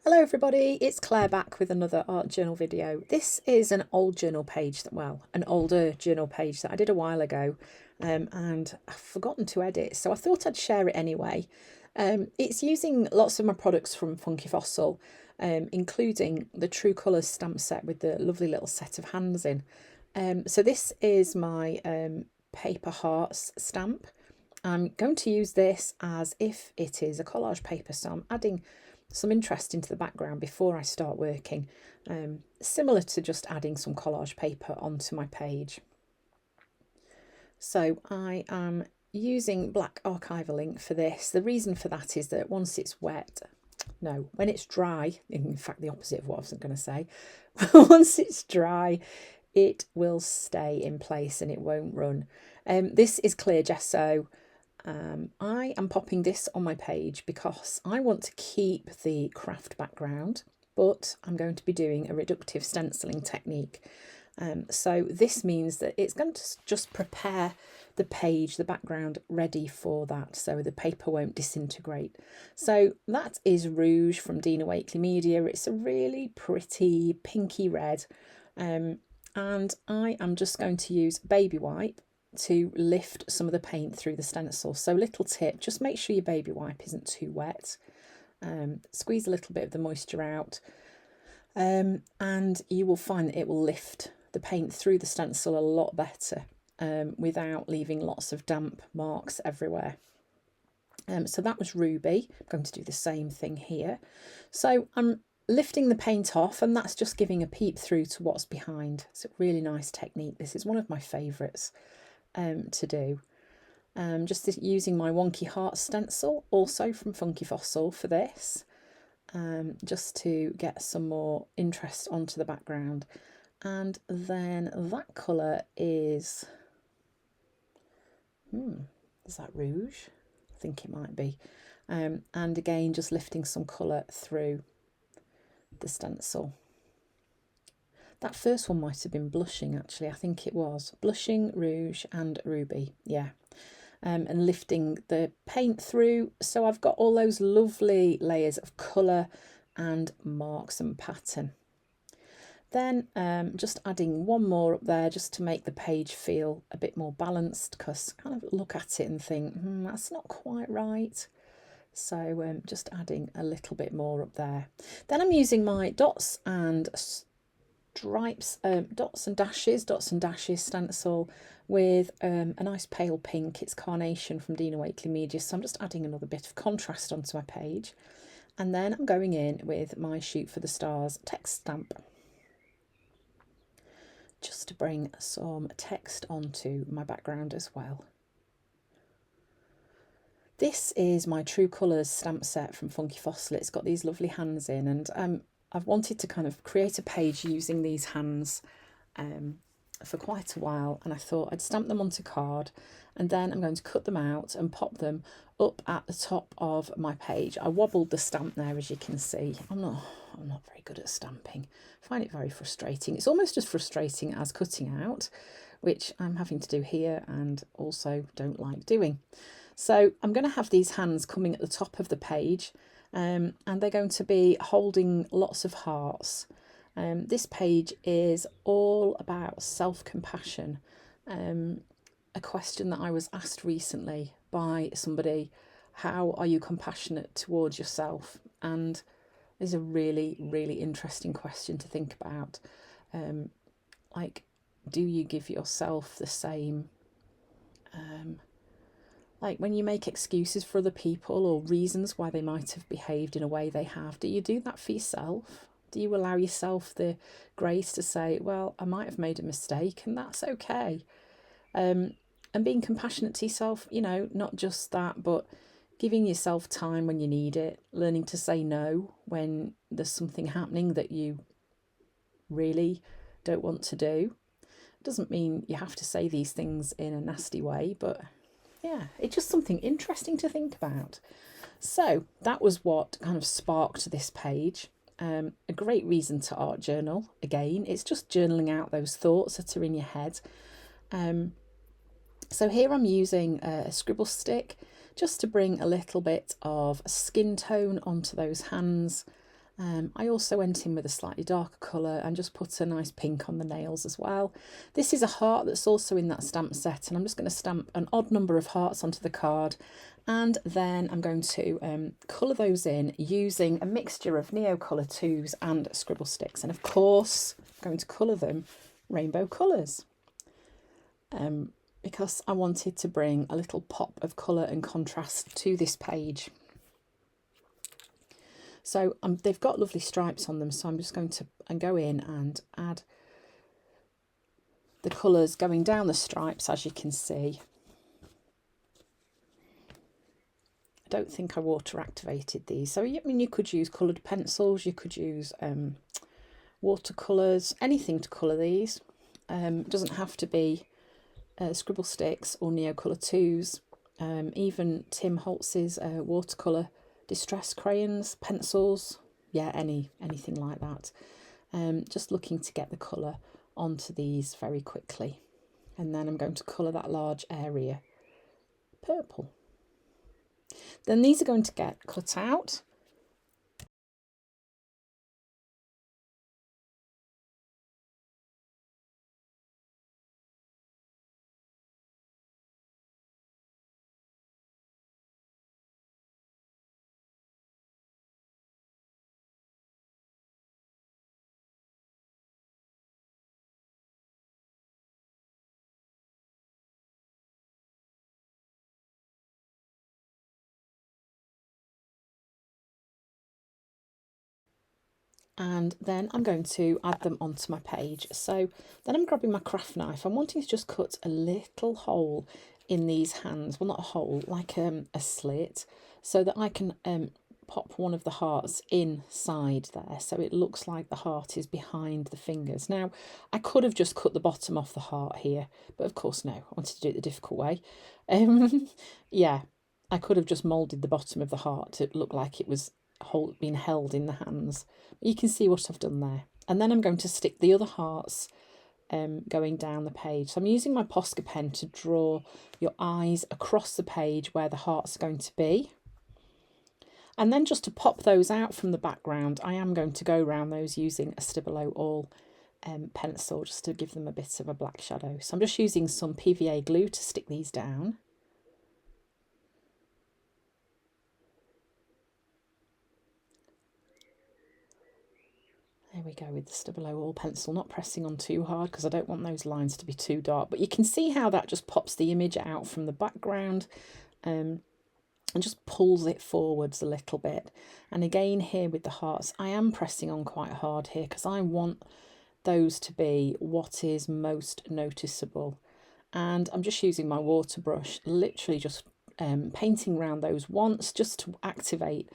Hello everybody, it's Claire back with another art journal video. This is an old journal page an older journal page that I did a while ago and I've forgotten to edit, so I thought I'd share it anyway. It's using lots of my products from Funky Fossil, including the True Colours stamp set with the lovely little set of hands in. So this is my paper hearts stamp. I'm going to use this as if it is a collage paper, so I'm adding some interest into the background before I start working, similar to just adding some collage paper onto my page. So I am using black archival ink for this. The reason for that is that once it's when it's dry, in fact the opposite of what I was going to say, once it's dry it will stay in place and it won't run. This is clear gesso. I am popping this on my page because I want to keep the craft background, but I'm going to be doing a reductive stenciling technique. So this means that it's going to just prepare the page, the background, ready for that, so the paper won't disintegrate. So that is Rouge from Dina Wakley Media. It's a really pretty pinky red, and I am just going to use baby wipe to lift some of the paint through the stencil. So little tip, just make sure your baby wipe isn't too wet. Squeeze a little bit of the moisture out, and you will find that it will lift the paint through the stencil a lot better, without leaving lots of damp marks everywhere. So that was Ruby. I'm going to do the same thing here. So I'm lifting the paint off, and that's just giving a peep through to what's behind. It's a really nice technique. This is one of my favourites to do. Just using my Wonky Heart stencil, also from Funky Fossil, for this, just to get some more interest onto the background. And then that colour is, is that Rouge? I think it might be. And again, just lifting some colour through the stencil. That first one might have been Blushing, actually. I think it was Blushing, Rouge and Ruby, yeah. And lifting the paint through, so I've got all those lovely layers of colour and marks and pattern. Then just adding one more up there just to make the page feel a bit more balanced, because I kind of look at it and think, that's not quite right. So just adding a little bit more up there. Then I'm using my dots and stripes, dots and dashes stencil with a nice pale pink. It's Carnation from Dina Wakley Media, so I'm just adding another bit of contrast onto my page. And then I'm going in with my Shoot for the Stars text stamp, just to bring some text onto my background as well. This is my True Colours stamp set from Funky Fossil. It's got these lovely hands in, and I've wanted to kind of create a page using these hands for quite a while, and I thought I'd stamp them onto card, and then I'm going to cut them out and pop them up at the top of my page. I wobbled the stamp there, as you can see. I'm not very good at stamping. I find it very frustrating. It's almost as frustrating as cutting out, which I'm having to do here and also don't like doing. So I'm going to have these hands coming at the top of the page, and they're going to be holding lots of hearts. This page is all about self-compassion, a question that I was asked recently by somebody: how are you compassionate towards yourself? And is a really, really interesting question to think about. Like, do you give yourself the same, like when you make excuses for other people or reasons why they might have behaved in a way they have, do you do that for yourself? Do you allow yourself the grace to say, well, I might have made a mistake and that's okay? And being compassionate to yourself, you know, not just that, but giving yourself time when you need it, learning to say no when there's something happening that you really don't want to do. It doesn't mean you have to say these things in a nasty way, but yeah, it's just something interesting to think about. So that was what kind of sparked this page. A great reason to art journal. Again, it's just journaling out those thoughts that are in your head. So here I'm using a scribble stick just to bring a little bit of skin tone onto those hands. I also went in with a slightly darker colour and just put a nice pink on the nails as well. This is a heart that's also in that stamp set, and I'm just going to stamp an odd number of hearts onto the card, and then I'm going to colour those in using a mixture of Neocolour 2s and scribble sticks, and of course I'm going to colour them rainbow colours because I wanted to bring a little pop of colour and contrast to this page. So they've got lovely stripes on them, so I'm just going to go in and add the colours going down the stripes, as you can see. I don't think I water activated these, so I mean you could use coloured pencils, you could use watercolours, anything to colour these. It doesn't have to be scribble sticks or Neocolour 2s, even Tim Holtz's watercolour distress crayons, pencils, yeah, anything like that. Just looking to get the colour onto these very quickly, and then I'm going to colour that large area purple. Then these are going to get cut out. And then I'm going to add them onto my page. So then I'm grabbing my craft knife. I'm wanting to just cut a little hole in these hands, well, not a hole, like a slit, so that I can pop one of the hearts inside there, so it looks like the heart is behind the fingers. Now I could have just cut the bottom off the heart here, but of course no, I wanted to do it the difficult way. Yeah, I could have just moulded the bottom of the heart to look like it was being held in the hands. You can see what I've done there. And then I'm going to stick the other hearts going down the page. So I'm using my Posca pen to draw your eyes across the page where the heart's going to be. And then just to pop those out from the background, I am going to go around those using a Stabilo All pencil just to give them a bit of a black shadow. So I'm just using some PVA glue to stick these down. There we go with the Stabilo All pencil, not pressing on too hard because I don't want those lines to be too dark. But you can see how that just pops the image out from the background and just pulls it forwards a little bit. And again here with the hearts, I am pressing on quite hard here because I want those to be what is most noticeable. And I'm just using my water brush, literally just painting around those once just to activate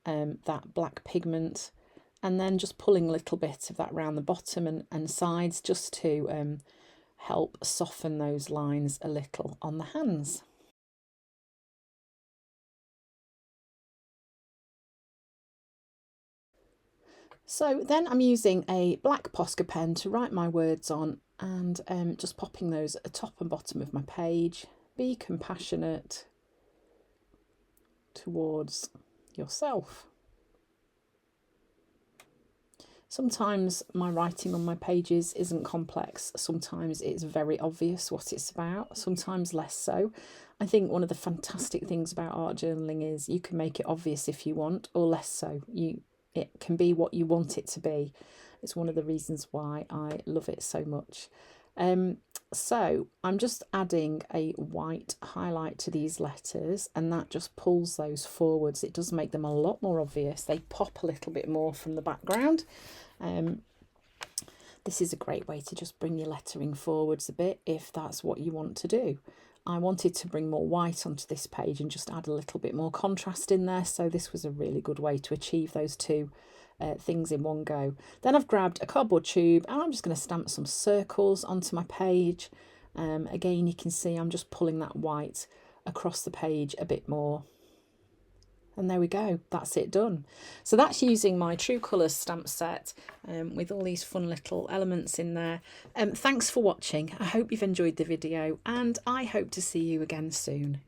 that black pigment, and then just pulling a little bit of that around the bottom and sides just to help soften those lines a little on the hands. So then I'm using a black Posca pen to write my words on, and just popping those at the top and bottom of my page. Be compassionate towards yourself. Sometimes my writing on my pages isn't complex, sometimes it's very obvious what it's about, sometimes less so. I think one of the fantastic things about art journaling is you can make it obvious if you want, or less so. It can be what you want it to be. It's one of the reasons why I love it so much. So I'm just adding a white highlight to these letters, and that just pulls those forwards. It does make them a lot more obvious. They pop a little bit more from the background. This is a great way to just bring your lettering forwards a bit if that's what you want to do. I wanted to bring more white onto this page and just add a little bit more contrast in there, so this was a really good way to achieve those two things in one go. Then I've grabbed a cardboard tube and I'm just going to stamp some circles onto my page. Again, you can see I'm just pulling that white across the page a bit more. And there we go, that's it done. So that's using my True Colours stamp set with all these fun little elements in there. Thanks for watching. I hope you've enjoyed the video, and I hope to see you again soon.